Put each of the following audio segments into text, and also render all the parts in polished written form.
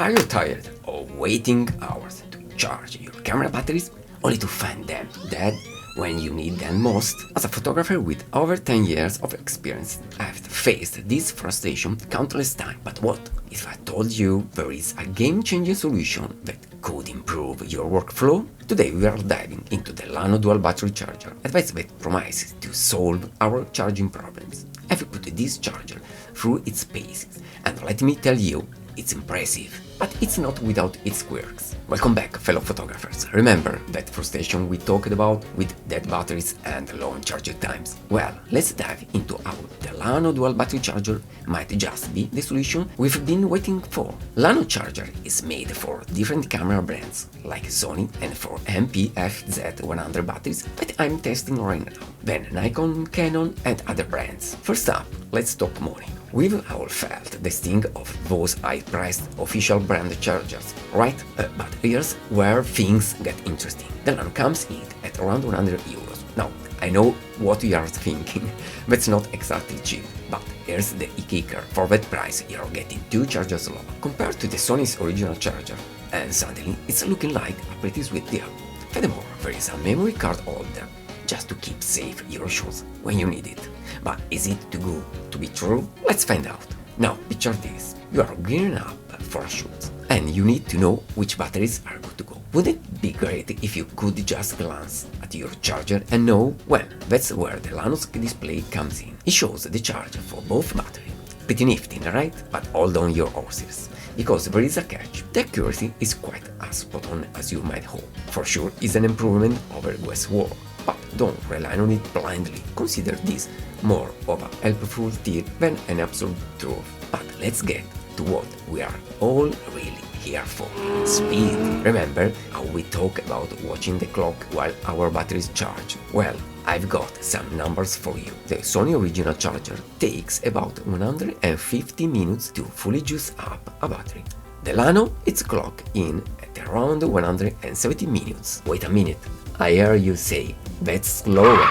Are you tired of waiting hours to charge your camera batteries only to find them dead when you need them most? As a photographer with over 10 years of experience, I've faced this frustration countless times. But what if I told you there is a game-changing solution that could improve your workflow? Today we are diving into the Llano dual battery charger, a device that promises to solve our charging problems. I've put this charger through its paces, and let me tell you, it's impressive, but it's not without its quirks. Welcome back, fellow photographers. Remember that frustration we talked about with dead batteries and long charging times? Well, let's dive into how the Llano dual battery charger might just be the solution we've been waiting for. Llano charger is made for different camera brands like Sony and for MPFZ100 batteries that I'm testing right now, then Nikon, Canon and other brands. First up, let's talk money. We've all felt the sting of those high-priced official brand chargers, right? But here's where things get interesting. The Llano comes in at around 100 euros. Now, I know what you are thinking, that's not exactly cheap, but here's the kicker. For that price, you're getting two chargers low, compared to the Sony's original charger, and suddenly it's looking like a pretty sweet deal. Furthermore, there is a memory card holder, just to keep safe your shots when you need it. But is it too good to be true? Let's find out. Now, picture this. You are gearing up for a shoot, and you need to know which batteries are good to go. Wouldn't it be great if you could just glance at your charger and know? Well, that's where the Llano's display comes in. It shows the charge for both batteries. Pretty nifty, right? But hold on your horses, because there is a catch. The accuracy is quite as spot on as you might hope. For sure, it's an improvement over US War. But don't rely on it blindly. Consider this more of a helpful tip than an absolute truth. But let's get to what we are all really here for. Speed. Remember how we talk about watching the clock while our batteries charge? Well, I've got some numbers for you. The Sony original charger takes about 150 minutes to fully juice up a battery. The Llano, it's clocked in at around 170 minutes. Wait a minute, I hear you say, that's slower.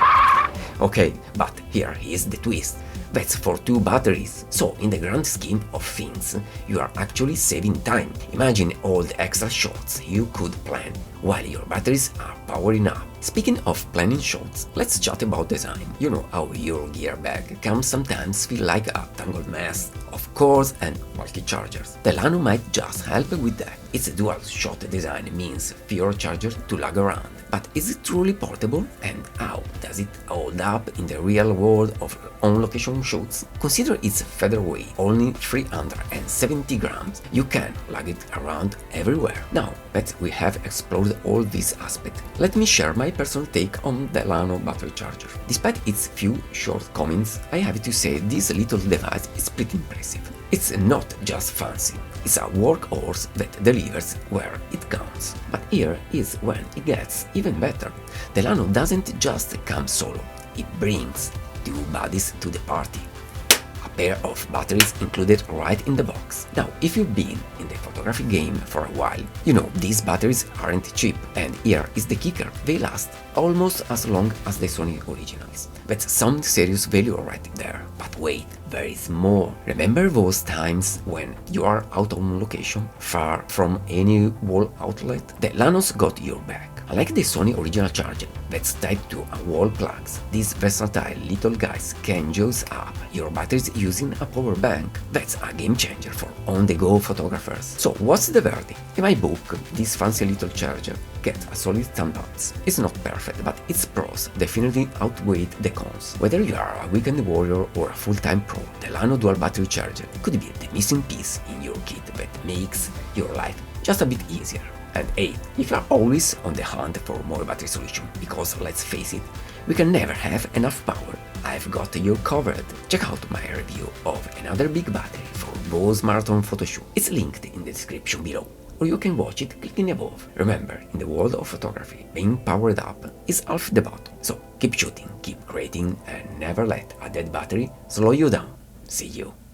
Okay, but here is the twist. That's for two batteries. So in the grand scheme of things, you are actually saving time. Imagine all the extra shots you could plan while your batteries are powering up. Speaking of planning shots, let's chat about design. You know how your gear bag can sometimes feel like a tangled mess of cords and bulky chargers. The Llano might just help with that. Its dual shot design means fewer chargers to lug around. But is it truly portable? And how does it hold up in the real world of on-location shots? Consider its featherweight, only 370 grams. You can lug it around everywhere. Now that we have explored all these aspects, let me share my personal take on the Llano battery charger. Despite its few shortcomings, I have to say this little device is pretty impressive. It's not just fancy, it's a workhorse that delivers where it counts. But here is when it gets even better. The Llano doesn't just come solo, it brings two buddies to the party. A pair of batteries included right in the box. Now, if you've been in the photography game for a while, you know these batteries aren't cheap, and here is the kicker, they last almost as long as the Sony originals. That's some serious value right there. But wait, there is more. Remember those times when you are out on location, far from any wall outlet? The Llano's got your back. Unlike the Sony original charger that's tied to a wall plugs, these versatile little guys can juice up your batteries using a power bank. That's a game changer for on-the-go photographers. So what's the verdict? In my book, this fancy little charger gets a solid standouts. It's not perfect, but its pros definitely outweigh the cons. Whether you are a weekend warrior or a full-time pro, the Llano dual battery charger could be the missing piece in your kit that makes your life just a bit easier. And hey, if you are always on the hunt for more battery solution, because let's face it, we can never have enough power, I've got you covered. Check out my review of another big battery for Bose Marathon Photoshoot. It's linked in the description below, or you can watch it clicking above. Remember, in the world of photography, being powered up is half the battle. So keep shooting, keep creating, and never let a dead battery slow you down. See you.